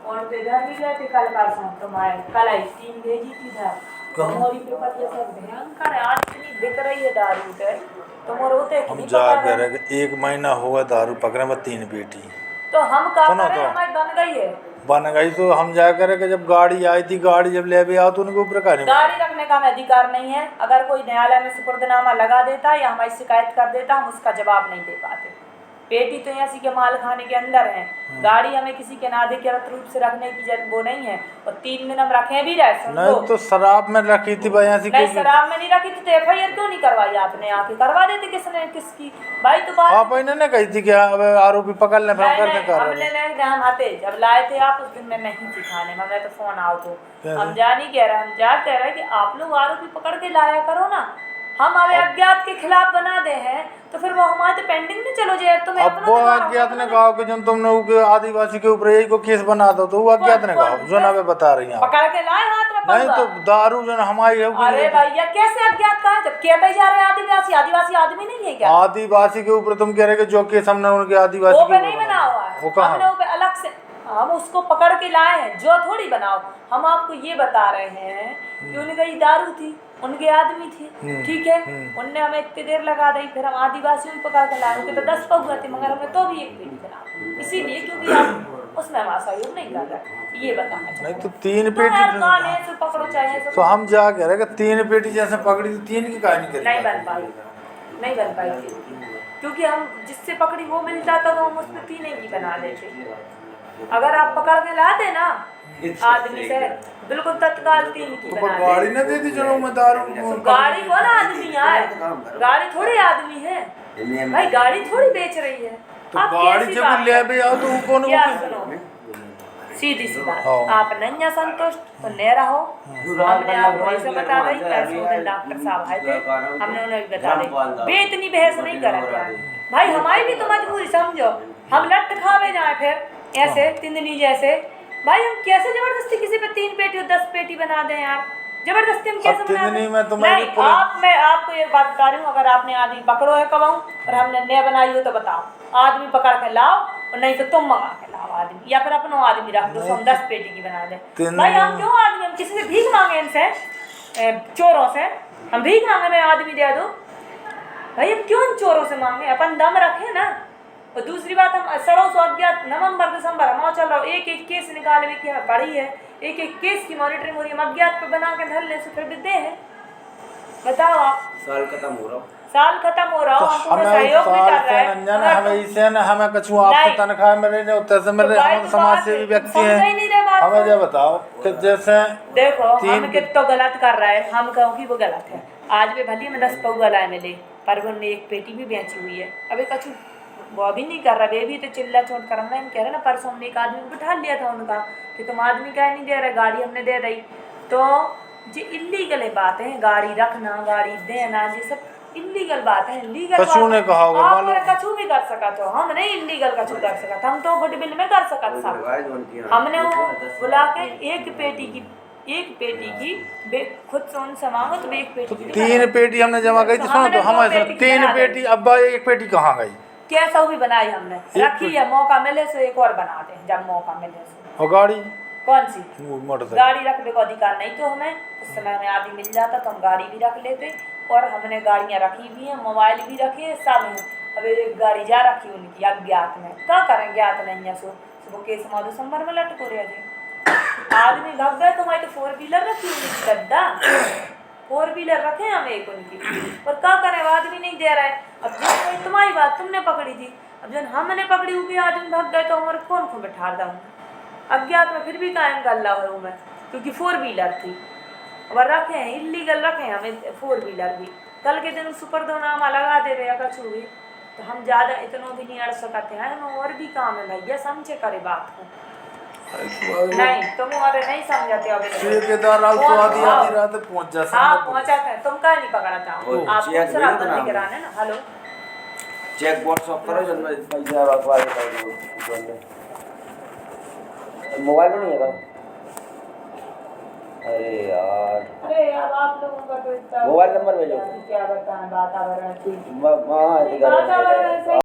और तो इधर भी गए थे कल परसों तुम्हारे कल आई टीम भेजी थी इधर मोरी पे पर ये सब भयंकर है। आज इतनी बिक रही है दारू है तुम और होते कि हम नहीं जा पता कह है। रहे कि 1 महीना हुआ दारू पकड़े में 3 पेटी। तो हम का सुनो करें तो हमारी बन गई है। बन गई तो हम जा करे कि जब गाड़ी आई थी गाड़ी जब ले भी आओ तो उनके ऊपर का नहीं गाड़ी रखने का हमें अधिकार नहीं है। अगर कोई न्यायालय में सुपुर्दनामा लगा देता या हमारी शिकायत कर देता हम उसका जवाब नहीं दे पाते। पेटी तो यहाँ के माल खाने के अंदर है। गाड़ी हमें किसी के नाधिकृत रूप से रखने की वो नहीं है। और 3 दिन हम रखे भी रहे सुन लो। नहीं तो शराब में रखी थी भाई ऐसी नहीं शराब में नहीं रखी थी तो एफआईआर क्यों नहीं करवाई आपने आके करवा देते किसने किसकी भाई तो बात आप इन्होंने कही थी कि अब आरोपी पकड़ ले नहीं करने नहीं कर हमने नहीं हम आते जब लाए थे आप उस दिन मैं नहीं थी खाने में मैं तो फोन आओ तो कैसे? हम जा नहीं कह रहे हम जा कह रहे कि आप लोग आरोपी पकड़ के लाया करो ना। हम अभी अज्ञात के खिलाफ बना दे हैं तो फिर वो हमारे तो पेंडिंग नहीं चलो जाए तुम्हें अब वो अज्ञात ने कहा कि जब तुमने वो आदिवासी के ऊपर यही को केस बना दो तो वो अज्ञात ने कहा जो ना वे बता रही हैं पकड़ के लाए हाथ में नहीं तो दारू जो हमारी है अरे भैया कैसे अज्ञात कहा जब कहते जा रहे आदिवासी आदिवासी आदमी नहीं है क्या। आदिवासी के ऊपर तुम कह रहे कि जो केस हमने उनके आदिवासी वो के पे नहीं बना हुआ है वो कहाँ हमने वो पे अलग से हम उसको पकड़ के लाए हैं जो थोड़ी बनाओ। हम आपको ये बता रहे हैं कि उनकी दारू थी उनके आदमी थे ठीक है उनने हमें इतनी देर लगा दी फिर हम आदिवासियों को पकड़ के लाए उनके तो 10 पहुआ थे मगर हमने तो भी एक पेटी बना इसीलिए क्योंकि आप उसमें हमारा सहयोग नहीं कर रहे ये बताना नहीं चाहते तो 3 पेटी तो पकड़ो चाहे तो हम जा कह रहे कि 3 पेटी जैसे पकड़ी तो 3 की कहानी करी नहीं बन पाई नहीं बन पाई क्योंकि हम जिससे पकड़ी वो मिल जाता तो हम उसमें 3 की बना लेते। अगर आप पकड़ के लाते ना आदमी से बिल्कुल तत्काल 3 की तो बना गाड़ी न देती चलो मैं दारू गाड़ी कौन आदमी है गाड़ी थोड़ी आदमी है भाई गाड़ी थोड़ी बेच रही है। तो गाड़ी जब ले भी आओ तो कौन सीधी सी बात आप नहीं है संतुष्ट तो नहीं रहो। हमने आपको ऐसे बता दी पैसों दिन डॉक्टर साहब आए थे हमने उन्हें बता दी बे इतनी बहस नहीं करेंगे भाई हमारी भी तो मजबूरी समझो। हम लट खावे जाए फिर ऐसे तिंदनी जैसे भाई हम कैसे जबरदस्ती किसी पे 3 पेटी और 10 पेटी बना दें यार जबरदस्ती हम कैसे बना दें। नहीं आप मैं आपको एक बात बता रही हूँ अगर आपने आदमी पकड़ो है कबाऊ और हमने नया बनाई हो तो बताओ आदमी पकड़ के लाओ और नहीं तो तुम मंगा के लाओ आदमी या फिर अपना आदमी रख दो तो हम 10 पेटी की बना दें। भाई हम क्यों आदमी हम किसी से भीख मांगे इनसे चोरों से हम भीख मांगे मैं आदमी दे दो भाई हम क्यों इन चोरों से मांगे अपन दम रखे ना। और दूसरी बात हम सड़ों सो अज्ञात नवंबर दिसंबर हमारा चल रहा है एक केस निकाले की हमें पड़ी है एक केस की मॉनिटरिंग हो रही है हम अज्ञात पे बना के धर ले से फिर दे हैं बताओ आप साल खत्म हो रहा हो हम पूरा सहयोग भी कर रहे हैं हमें इसे न हमें कछु आपको तनख्वाह मिले नहीं उत्तर से मिले हम समाज सेवी व्यक्ति हैं हमें जो बताओ कि जैसे देखो हम कितना गलत कर रहा है हम कहो कि वो गलत है आज भी भली में 10 पौआ लाए मिले पर उन्होंने एक पेटी भी बेची हुई है अभी कछु वो अभी नहीं कर रहा बेबी तो चिल्ला चोट कर रहा है कह रहे ना परसों हमने एक आदमी को बिठा लिया था उनका कि तुम आदमी क्या नहीं दे रहे गाड़ी हमने दे रही तो ये इलीगल बात है गाड़ी रखना गाड़ी देना ये सब इलीगल बात है। लीगल कछु ने कहा होगा मालूम कछु भी कर सका तो हम नहीं इलीगल कछु कर सका हम तो गुडविल में कर सका सब हमने वो बुला के एक पेटी की खुद से उनसे मांगो तो एक पेटी तो 3 पेटी हमने जमा करी थी सुनो तो हमारे 3 पेटी अब एक पेटी कहाँ गई कैसा भी बनाई हमने रखी है मौका मिले से एक और बना दे जब मौका मिले से। और गाड़ी कौन सी गाड़ी रखने को अधिकार नहीं तो हमें उस समय हमें आदमी मिल जाता तो हम गाड़ी भी रख लेते और हमने गाड़ियाँ रखी भी हैं मोबाइल भी रखे सब हैं। अब एक गाड़ी जा रखी उनकी अज्ञात में क्या करें ज्ञात नहीं है सो वो केस माधो दिसंबर में लटको रहे थे आदमी भग गए तो हमारी तो 4 व्हीलर रखी उनकी गद्दा 4 व्हीलर रखे हम एक उनकी और क्या करें आदमी नहीं दे रहा है। अब जो कोई तुम्हारी बात तुमने पकड़ी थी अब जब हमने पकड़ी हुई आदमी भाग गए तो हमारे कौन को बैठा दूँ अज्ञात में फिर भी कायम कर ला हूँ मैं क्योंकि 4 व्हीलर थी और रखे हैं इलीगल रखे हैं हमें 4 व्हीलर भी कल के दिन सुपुर्दनामा लगा दे रहे कछु भी तो हम ज़्यादा इतना भी नहीं अड़ सकते हैं हमें और भी काम है भैया समझे करे बात को नहीं तुम और नहीं समझाते हो रात पहुंच जा हाँ पहुंचा थे तुम क्या नहीं पकड़ा था आप शराब बंदी कराने ना हेलो चेक व्हाट्सएप करो जब पैसा रखवा देता मोबाइल में नहीं है क्या अरे यार आप लोगों का तो मोबाइल नंबर भेजो क्या बताएं वातावरण